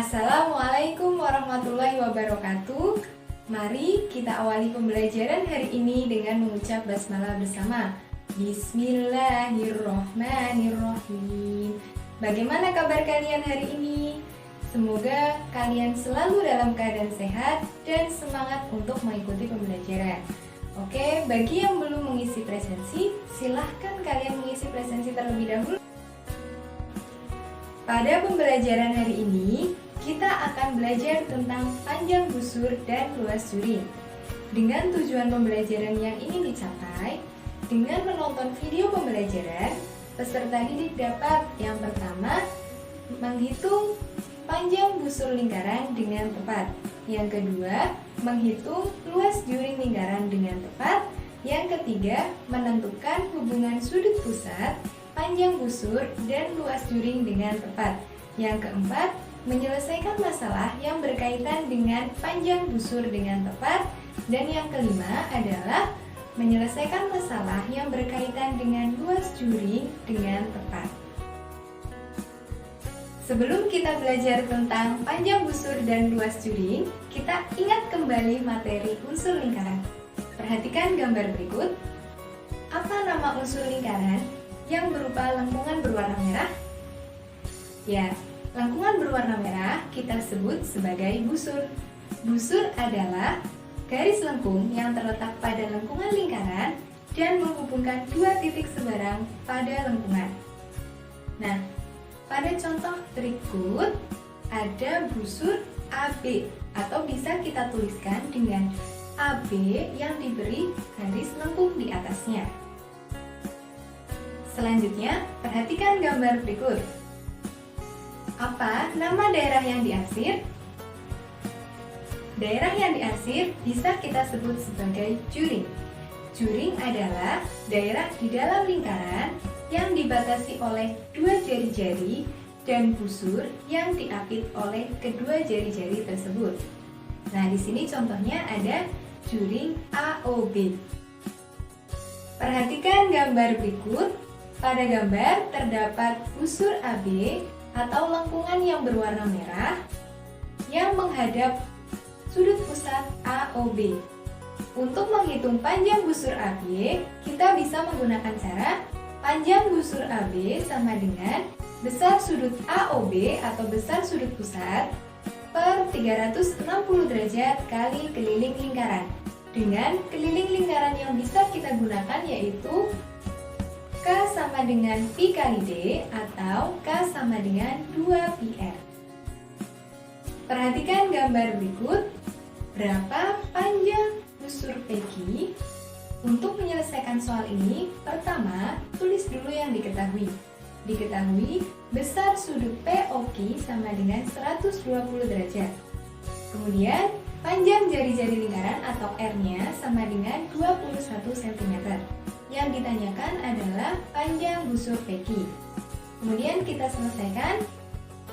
Assalamualaikum warahmatullahi wabarakatuh. Mari kita awali pembelajaran hari ini dengan mengucap basmalah bersama. Bismillahirrohmanirrohim. Bagaimana kabar kalian hari ini? Semoga kalian selalu dalam keadaan sehat dan semangat untuk mengikuti pembelajaran. Oke, bagi yang belum mengisi presensi, silahkan kalian mengisi presensi terlebih dahulu. Pada pembelajaran hari ini, kita akan belajar tentang panjang busur dan luas juring. Dengan tujuan pembelajaran yang ingin dicapai, dengan menonton video pembelajaran, peserta didik dapat yang pertama, menghitung panjang busur lingkaran dengan tepat. Yang kedua, menghitung luas juring lingkaran dengan tepat. Yang ketiga, menentukan hubungan sudut pusat, panjang busur, dan luas juring dengan tepat. Yang keempat, menyelesaikan masalah yang berkaitan dengan panjang busur dengan tepat. Dan yang kelima adalah menyelesaikan masalah yang berkaitan dengan luas juring dengan tepat. Sebelum kita belajar tentang panjang busur dan luas juring, kita ingat kembali materi unsur lingkaran. Perhatikan gambar berikut. Apa nama unsur lingkaran yang berupa lengkungan berwarna merah? Ya, lengkungan berwarna merah kita sebut sebagai busur. Busur adalah garis lengkung yang terletak pada lengkungan lingkaran dan menghubungkan dua titik seberang pada lengkungan. Nah, pada contoh berikut ada busur AB atau bisa kita tuliskan dengan AB yang diberi garis lengkung di atasnya. Selanjutnya, perhatikan gambar berikut. Apa nama daerah yang diarsir? Daerah yang diarsir bisa kita sebut sebagai juring. Juring adalah daerah di dalam lingkaran yang dibatasi oleh dua jari-jari dan busur yang diapit oleh kedua jari-jari tersebut. Nah, di sini contohnya ada juring AOB. Perhatikan gambar berikut. Pada gambar terdapat busur AB atau lengkungan yang berwarna merah yang menghadap sudut pusat AOB. Untuk menghitung panjang busur AB, kita bisa menggunakan cara panjang busur AB sama dengan besar sudut AOB atau besar sudut pusat per 360 derajat kali keliling lingkaran. Dengan keliling lingkaran yang bisa kita gunakan yaitu K sama dengan Pi kali D atau K sama dengan 2πr. Perhatikan gambar berikut. Berapa panjang busur PQ? Untuk menyelesaikan soal ini, pertama, tulis dulu yang diketahui. Diketahui besar sudut POQ sama dengan 120 derajat. Kemudian, panjang jari-jari lingkaran atau R-nya sama dengan 21 cm. Yang ditanyakan adalah panjang busur PQ. Kemudian kita selesaikan.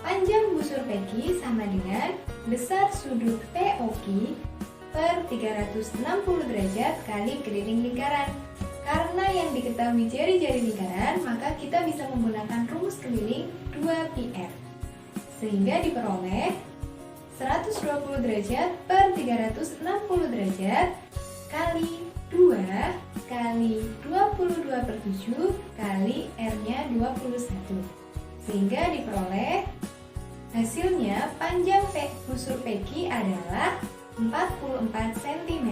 Panjang busur PQ sama dengan besar sudut POQ per 360 derajat kali keliling lingkaran. Karena yang diketahui jari-jari lingkaran, maka kita bisa menggunakan rumus keliling 2πr. Sehingga diperoleh 120 derajat per 360 derajat kali 2 kali 22/7 kali R-nya 21. Sehingga diperoleh hasilnya panjang busur PQ adalah 44 cm.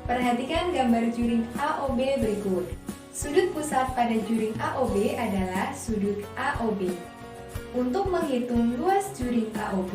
Perhatikan gambar juring AOB berikut. Sudut pusat pada juring AOB adalah sudut AOB. Untuk menghitung luas juring AOB,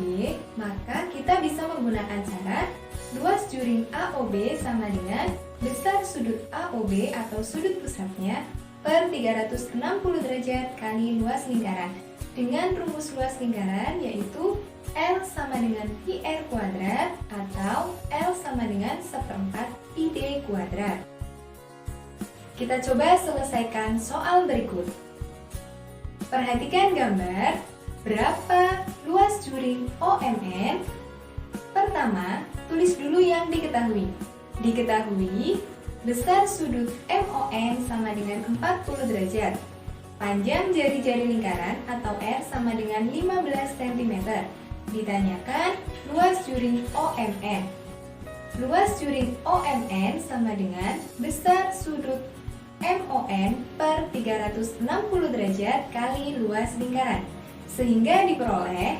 maka kita bisa menggunakan cara luas juring AOB sama dengan besar sudut AOB atau sudut pusatnya per 360 derajat kali luas lingkaran. Dengan rumus luas lingkaran yaitu L sama dengan πr kuadrat atau L sama dengan 1/4 πd kuadrat. Kita coba selesaikan soal berikut. Perhatikan gambar. Berapa luas juring OMN? Pertama, tulis dulu yang diketahui. Diketahui besar sudut MON sama dengan 40 derajat. Panjang jari-jari lingkaran atau R sama dengan 15 cm. Ditanyakan luas juring OMN. Luas juring OMN sama dengan besar sudut MON per 360 derajat kali luas lingkaran. Sehingga diperoleh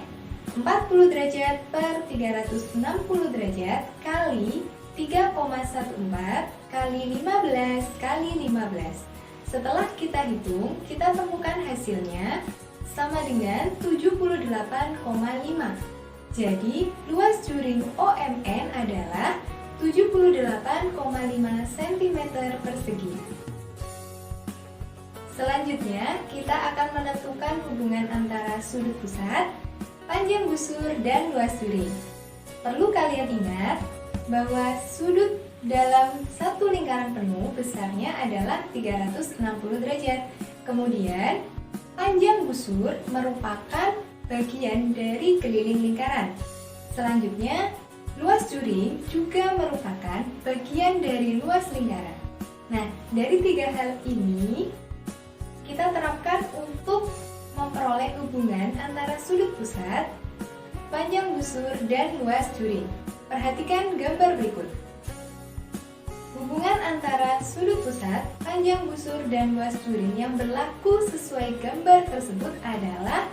40 derajat per 360 derajat kali 3,14 kali 15 kali 15. Setelah kita hitung, kita temukan hasilnya sama dengan 78,5. Jadi, luas juring OMN adalah 78,5 cm persegi. Selanjutnya, kita akan menentukan hubungan antara sudut pusat, panjang busur, dan luas juring. Perlu kalian ingat bahwa sudut dalam satu lingkaran penuh besarnya adalah 360 derajat. Kemudian, panjang busur merupakan bagian dari keliling lingkaran. Selanjutnya, luas juring juga merupakan bagian dari luas lingkaran. Nah, dari tiga hal ini, kita terapkan untuk memperoleh hubungan antara sudut pusat, panjang busur, dan luas juring. Perhatikan gambar berikut. Hubungan antara sudut pusat, panjang busur, dan luas juring yang berlaku sesuai gambar tersebut adalah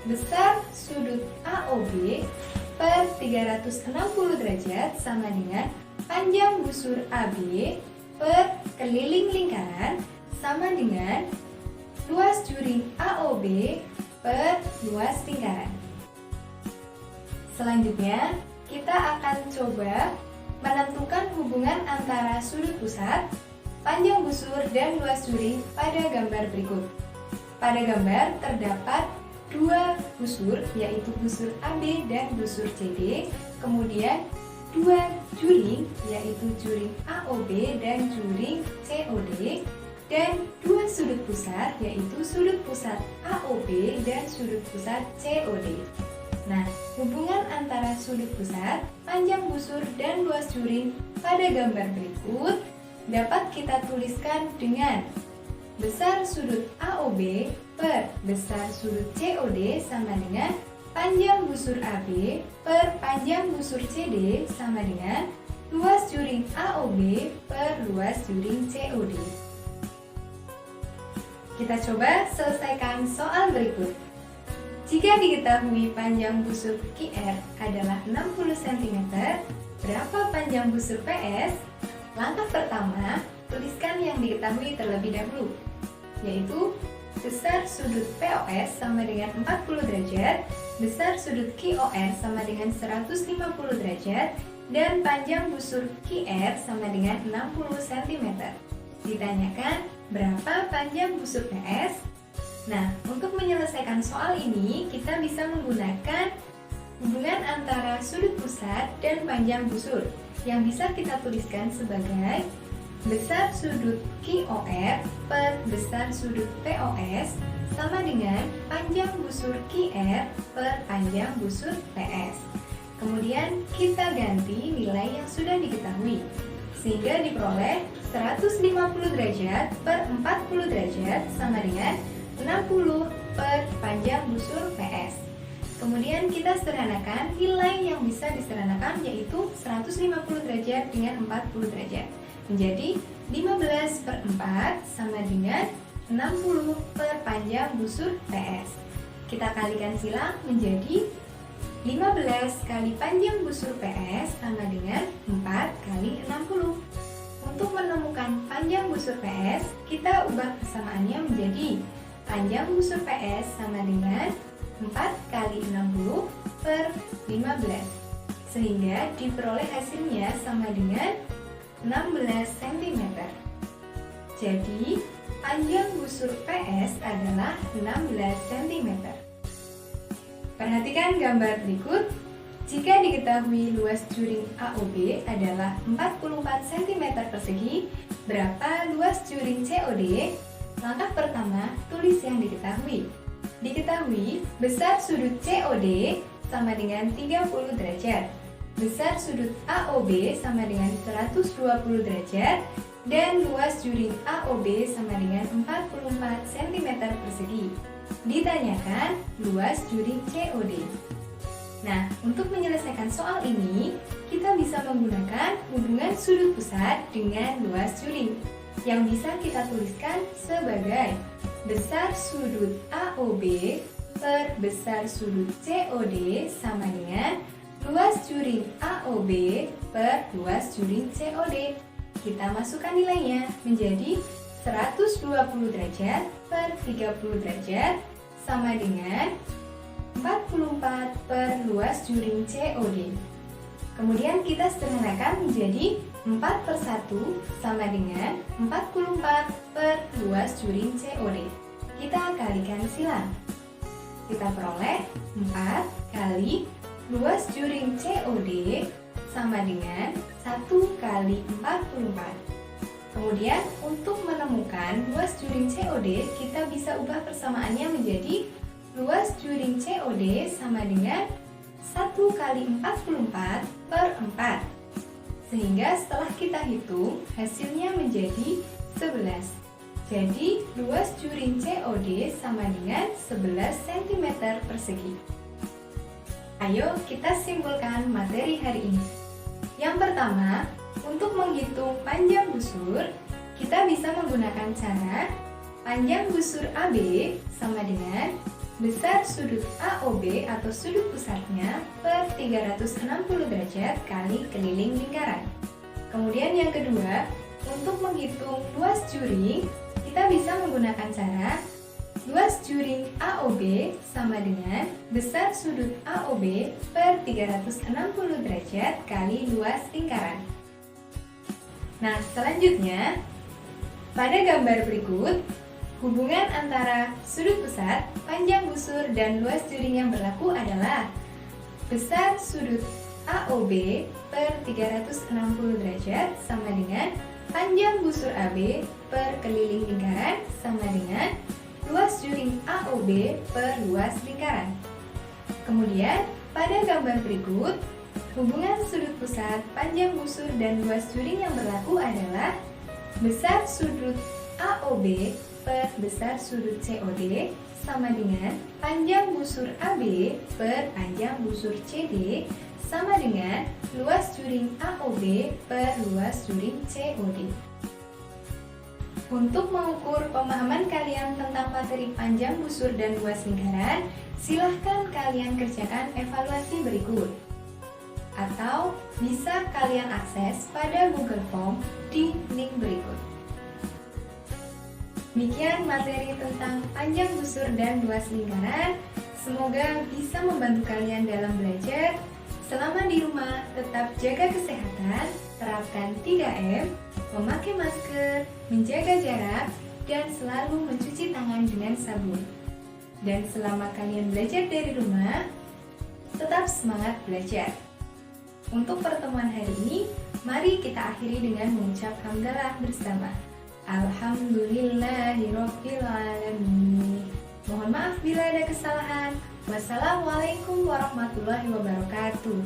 besar sudut AOB per 360 derajat sama dengan panjang busur AB per keliling lingkaran sama dengan luas juring AOB per luas lingkaran. Selanjutnya, kita akan coba menentukan hubungan antara sudut pusat, panjang busur, dan luas juring pada gambar berikut. Pada gambar terdapat dua busur, yaitu busur AB dan busur CD, kemudian dua juring, yaitu juring AOB dan juring COD, dan dua sudut pusat, yaitu sudut pusat AOB dan sudut pusat COD. Nah, hubungan antara sudut pusat, panjang busur, dan luas juring pada gambar berikut dapat kita tuliskan dengan besar sudut AOB per besar sudut COD sama dengan panjang busur AB per panjang busur CD sama dengan luas juring AOB per luas juring COD. Kita coba selesaikan soal berikut. Jika diketahui panjang busur QR adalah 60 cm, berapa panjang busur PS? Langkah pertama, tuliskan yang diketahui terlebih dahulu, yaitu besar sudut POS sama dengan 40 derajat, besar sudut QOR sama dengan 150 derajat, dan panjang busur QR sama dengan 60 cm. Ditanyakan, berapa panjang busur PS? Nah, untuk menyelesaikan soal ini, kita bisa menggunakan hubungan antara sudut pusat dan panjang busur yang bisa kita tuliskan sebagai besar sudut QOR per besar sudut POS sama dengan panjang busur QR per panjang busur PS. Kemudian kita ganti nilai yang sudah diketahui, sehingga diperoleh 150 derajat per 40 derajat sama dengan 60 per panjang busur PS. Kemudian kita sederhanakan nilai yang bisa disederhanakan, yaitu 150 derajat dengan 40 derajat menjadi 15 per 4 sama dengan 60 per panjang busur PS. Kita kalikan silang menjadi 15 kali panjang busur PS sama dengan 4 kali 60. Untuk menemukan panjang busur PS, kita ubah persamaannya menjadi panjang busur PS sama dengan 4 kali 60 per 15, sehingga diperoleh hasilnya sama dengan 16 cm. Jadi, panjang busur PS adalah 16 cm. Perhatikan gambar berikut. Jika diketahui luas juring AOB adalah 44 cm persegi, berapa luas juring COD? Langkah pertama, tulis yang diketahui. Diketahui besar sudut COD sama dengan 30 derajat, besar sudut AOB sama dengan 120 derajat, dan luas juring AOB sama dengan 44 cm persegi. Ditanyakan luas juring COD. Nah, untuk menyelesaikan soal ini, kita bisa menggunakan hubungan sudut pusat dengan luas juring, yang bisa kita tuliskan sebagai besar sudut AOB per besar sudut COD sama dengan luas juring AOB per luas juring COD. Kita masukkan nilainya menjadi 120 derajat per 30 derajat sama dengan 44 per luas juring COD. Kemudian kita sederhanakan menjadi 4 per 1 sama dengan 44 per luas juring COD. Kita kalikan silang. Kita peroleh 4 kali luas juring COD sama dengan 1 kali 44. Kemudian untuk menemukan luas juring COD, kita bisa ubah persamaannya menjadi luas juring COD sama dengan 1 kali 44 per 4. Sehingga setelah kita hitung, hasilnya menjadi 11. Jadi, luas juring COD sama dengan 11 cm persegi. Ayo kita simpulkan materi hari ini. Yang pertama, untuk menghitung panjang busur, kita bisa menggunakan cara panjang busur AB sama dengan besar sudut AOB atau sudut pusatnya per 360 derajat kali keliling lingkaran. Kemudian yang kedua, untuk menghitung luas juring, kita bisa menggunakan cara luas juring AOB sama dengan besar sudut AOB per 360 derajat kali luas lingkaran. Nah, selanjutnya, pada gambar berikut, hubungan antara sudut pusat, panjang busur, dan luas juring yang berlaku adalah besar sudut AOB per 360 derajat sama dengan panjang busur AB per keliling lingkaran sama dengan luas juring AOB per luas lingkaran. Kemudian, pada gambar berikut, hubungan sudut pusat, panjang busur, dan luas juring yang berlaku adalah besar sudut AOB per besar sudut COD sama dengan panjang busur AB per panjang busur CD sama dengan luas juring AOB per luas juring COD. Untuk mengukur pemahaman kalian tentang materi panjang busur dan luas lingkaran, silahkan kalian kerjakan evaluasi berikut. Atau bisa kalian akses pada Google Form di link berikut. Demikian materi tentang panjang busur dan luas lingkaran. Semoga bisa membantu kalian dalam belajar. Selama di rumah, tetap jaga kesehatan, terapkan 3M, memakai masker, menjaga jarak, dan selalu mencuci tangan dengan sabun. Dan selama kalian belajar dari rumah, tetap semangat belajar. Untuk pertemuan hari ini, mari kita akhiri dengan mengucap hamdalah bersama. Alhamdulillahirabbil alamin. Mohon maaf bila ada kesalahan. Wassalamualaikum warahmatullahi wabarakatuh.